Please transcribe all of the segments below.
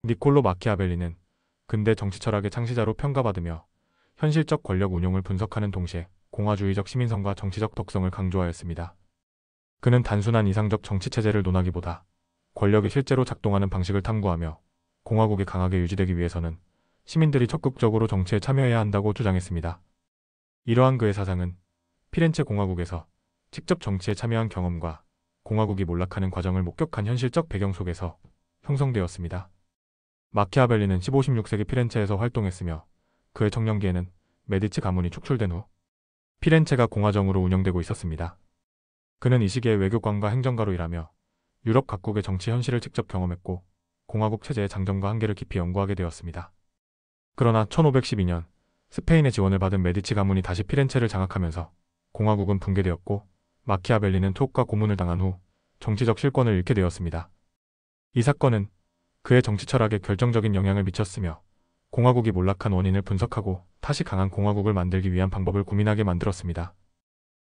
니콜로 마키아벨리는 근대 정치 철학의 창시자로 평가받으며 현실적 권력 운용을 분석하는 동시에 공화주의적 시민성과 정치적 덕성을 강조하였습니다. 그는 단순한 이상적 정치체제를 논하기보다 권력이 실제로 작동하는 방식을 탐구하며 공화국이 강하게 유지되기 위해서는 시민들이 적극적으로 정치에 참여해야 한다고 주장했습니다. 이러한 그의 사상은 피렌체 공화국에서 직접 정치에 참여한 경험과 공화국이 몰락하는 과정을 목격한 현실적 배경 속에서 형성되었습니다. 마키아벨리는 15-16세기 피렌체에서 활동했으며 그의 청년기에는 메디치 가문이 축출된 후 피렌체가 공화정으로 운영되고 있었습니다. 그는 이 시기에 외교관과 행정가로 일하며 유럽 각국의 정치 현실을 직접 경험했고 공화국 체제의 장점과 한계를 깊이 연구하게 되었습니다. 그러나 1512년 스페인의 지원을 받은 메디치 가문이 다시 피렌체를 장악하면서 공화국은 붕괴되었고 마키아벨리는 투옥과 고문을 당한 후 정치적 실권을 잃게 되었습니다. 이 사건은 그의 정치 철학에 결정적인 영향을 미쳤으며 공화국이 몰락한 원인을 분석하고 다시 강한 공화국을 만들기 위한 방법을 고민하게 만들었습니다.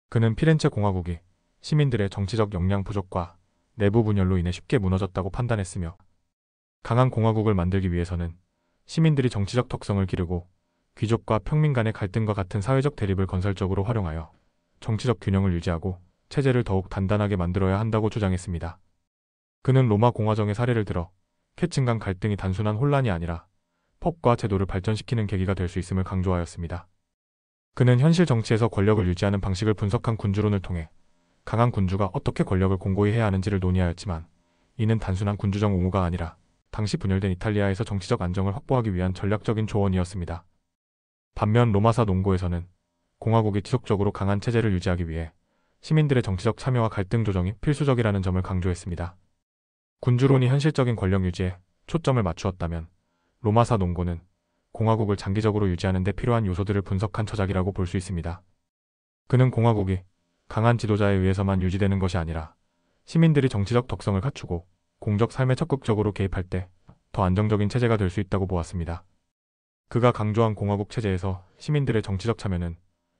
그는 피렌체 공화국이 시민들의 정치적 역량 부족과 내부 분열로 인해 쉽게 무너졌다고 판단했으며 강한 공화국을 만들기 위해서는 시민들이 정치적 덕성을 기르고 귀족과 평민 간의 갈등과 같은 사회적 대립을 건설적으로 활용하여 정치적 균형을 유지하고 체제를 더욱 단단하게 만들어야 한다고 주장했습니다. 그는 로마 공화정의 사례를 들어 계층 간 갈등이 단순한 혼란이 아니라 법과 제도를 발전시키는 계기가 될 수 있음을 강조하였습니다. 그는 현실 정치에서 권력을 유지하는 방식을 분석한 군주론을 통해 강한 군주가 어떻게 권력을 공고히 해야 하는지를 논의하였지만 이는 단순한 군주적 옹호가 아니라 당시 분열된 이탈리아에서 정치적 안정을 확보하기 위한 전략적인 조언이었습니다. 반면 로마사 농고에서는 공화국이 지속적으로 강한 체제를 유지하기 위해 시민들의 정치적 참여와 갈등 조정이 필수적이라는 점을 강조했습니다. 군주론이 현실적인 권력 유지에 초점을 맞추었다면 로마사 농고는 공화국을 장기적으로 유지하는 데 필요한 요소들을 분석한 처작이라고 볼 수 있습니다. 그는 공화국이 강한 지도자에 의해서만 유지되는 것이 아니라 시민들이 정치적 덕성을 갖추고 공적 삶에 적극적으로 개입할 때 더 안정적인 체제가 될 수 있다고 보았습니다. 그가 강조한 공화국 체제에서 시민들의 정치적 참여는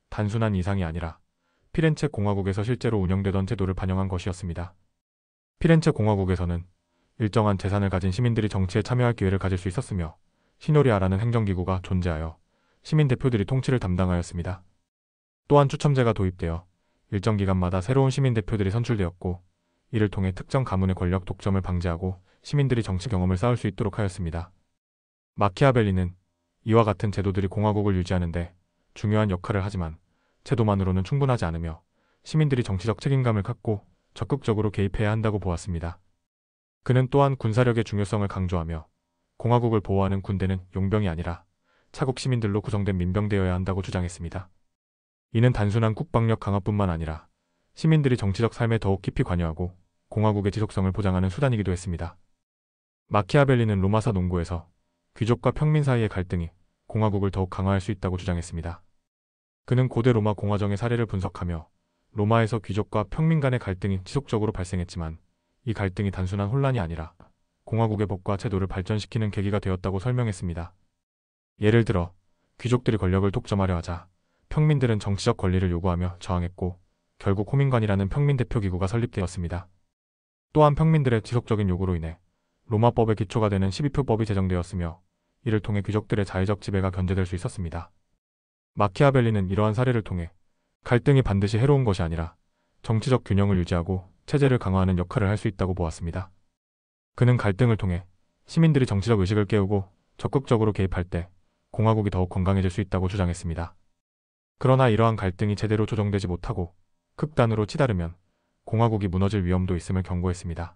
단순한 이상이 아니라 피렌체 공화국에서 실제로 운영되던 제도를 반영한 것이었습니다. 피렌체 공화국에서는 일정한 재산을 가진 시민들이 정치에 참여할 기회를 가질 수 있었으며 시노리아라는 행정기구가 존재하여 시민 대표들이 통치를 담당하였습니다. 또한 추첨제가 도입되어 일정 기간마다 새로운 시민 대표들이 선출되었고 이를 통해 특정 가문의 권력 독점을 방지하고 시민들이 정치 경험을 쌓을 수 있도록 하였습니다. 마키아벨리는 이와 같은 제도들이 공화국을 유지하는데 중요한 역할을 하지만 제도만으로는 충분하지 않으며 시민들이 정치적 책임감을 갖고 적극적으로 개입해야 한다고 보았습니다. 그는 또한 군사력의 중요성을 강조하며 공화국을 보호하는 군대는 용병이 아니라 차국 시민들로 구성된 민병대여야 한다고 주장했습니다. 이는 단순한 국방력 강화뿐만 아니라 시민들이 정치적 삶에 더욱 깊이 관여하고 공화국의 지속성을 보장하는 수단이기도 했습니다. 마키아벨리는 로마사 농고에서 귀족과 평민 사이의 갈등이 공화국을 더욱 강화할 수 있다고 주장했습니다. 그는 고대 로마 공화정의 사례를 분석하며 로마에서 귀족과 평민 간의 갈등이 지속적으로 발생했지만 이 갈등이 단순한 혼란이 아니라 공화국의 법과 제도를 발전시키는 계기가 되었다고 설명했습니다. 예를 들어 귀족들이 권력을 독점하려 하자 평민들은 정치적 권리를 요구하며 저항했고 결국 호민관이라는 평민 대표 기구가 설립되었습니다. 또한 평민들의 지속적인 요구로 인해 로마법의 기초가 되는 12표법이 제정되었으며 이를 통해 귀족들의 자의적 지배가 견제될 수 있었습니다. 마키아벨리는 이러한 사례를 통해 갈등이 반드시 해로운 것이 아니라 정치적 균형을 유지하고 체제를 강화하는 역할을 할 수 있다고 보았습니다. 그는 갈등을 통해 시민들이 정치적 의식을 깨우고 적극적으로 개입할 때 공화국이 더욱 건강해질 수 있다고 주장했습니다. 그러나 이러한 갈등이 제대로 조정되지 못하고 극단으로 치달으면 공화국이 무너질 위험도 있음을 경고했습니다.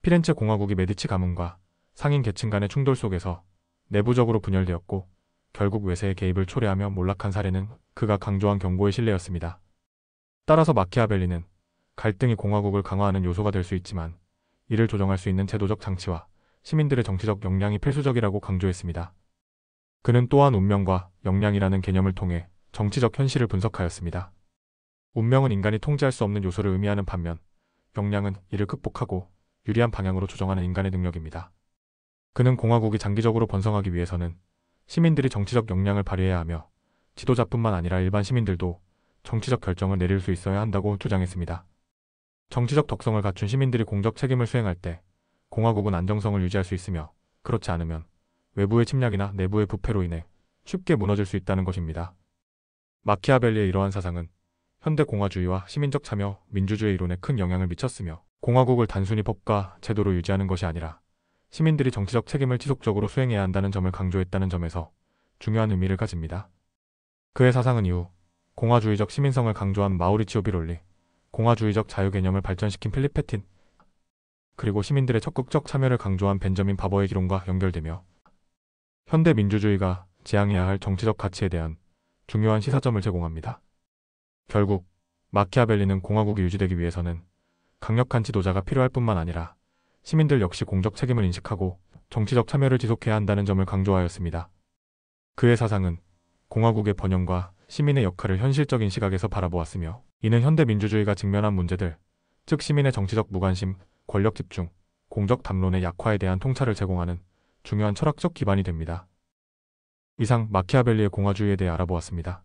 피렌체 공화국이 메디치 가문과 상인 계층 간의 충돌 속에서 내부적으로 분열되었고 결국 외세의 개입을 초래하며 몰락한 사례는 그가 강조한 경고의 신뢰였습니다. 따라서 마키아벨리는 갈등이 공화국을 강화하는 요소가 될 수 있지만 이를 조정할 수 있는 제도적 장치와 시민들의 정치적 역량이 필수적이라고 강조했습니다. 그는 또한 운명과 역량이라는 개념을 통해 정치적 현실을 분석하였습니다. 운명은 인간이 통제할 수 없는 요소를 의미하는 반면 역량은 이를 극복하고 유리한 방향으로 조정하는 인간의 능력입니다. 그는 공화국이 장기적으로 번성하기 위해서는 시민들이 정치적 역량을 발휘해야 하며 지도자뿐만 아니라 일반 시민들도 정치적 결정을 내릴 수 있어야 한다고 주장했습니다. 정치적 덕성을 갖춘 시민들이 공적 책임을 수행할 때 공화국은 안정성을 유지할 수 있으며 그렇지 않으면 외부의 침략이나 내부의 부패로 인해 쉽게 무너질 수 있다는 것입니다. 마키아벨리의 이러한 사상은 현대 공화주의와 시민적 참여, 민주주의 이론에 큰 영향을 미쳤으며 공화국을 단순히 법과 제도로 유지하는 것이 아니라 시민들이 정치적 책임을 지속적으로 수행해야 한다는 점을 강조했다는 점에서 중요한 의미를 가집니다. 그의 사상은 이후 공화주의적 시민성을 강조한 마우리치오 비롤리, 공화주의적 자유 개념을 발전시킨 필립 패틴, 그리고 시민들의 적극적 참여를 강조한 벤저민 바버의 기론과 연결되며 현대 민주주의가 지향해야 할 정치적 가치에 대한 중요한 시사점을 제공합니다. 결국 마키아벨리는 공화국이 유지되기 위해서는 강력한 지도자가 필요할 뿐만 아니라 시민들 역시 공적 책임을 인식하고 정치적 참여를 지속해야 한다는 점을 강조하였습니다. 그의 사상은 공화국의 번영과 시민의 역할을 현실적인 시각에서 바라보았으며 이는 현대 민주주의가 직면한 문제들, 즉 시민의 정치적 무관심, 권력 집중, 공적 담론의 약화에 대한 통찰을 제공하는 중요한 철학적 기반이 됩니다. 이상 마키아벨리의 공화주의에 대해 알아보았습니다.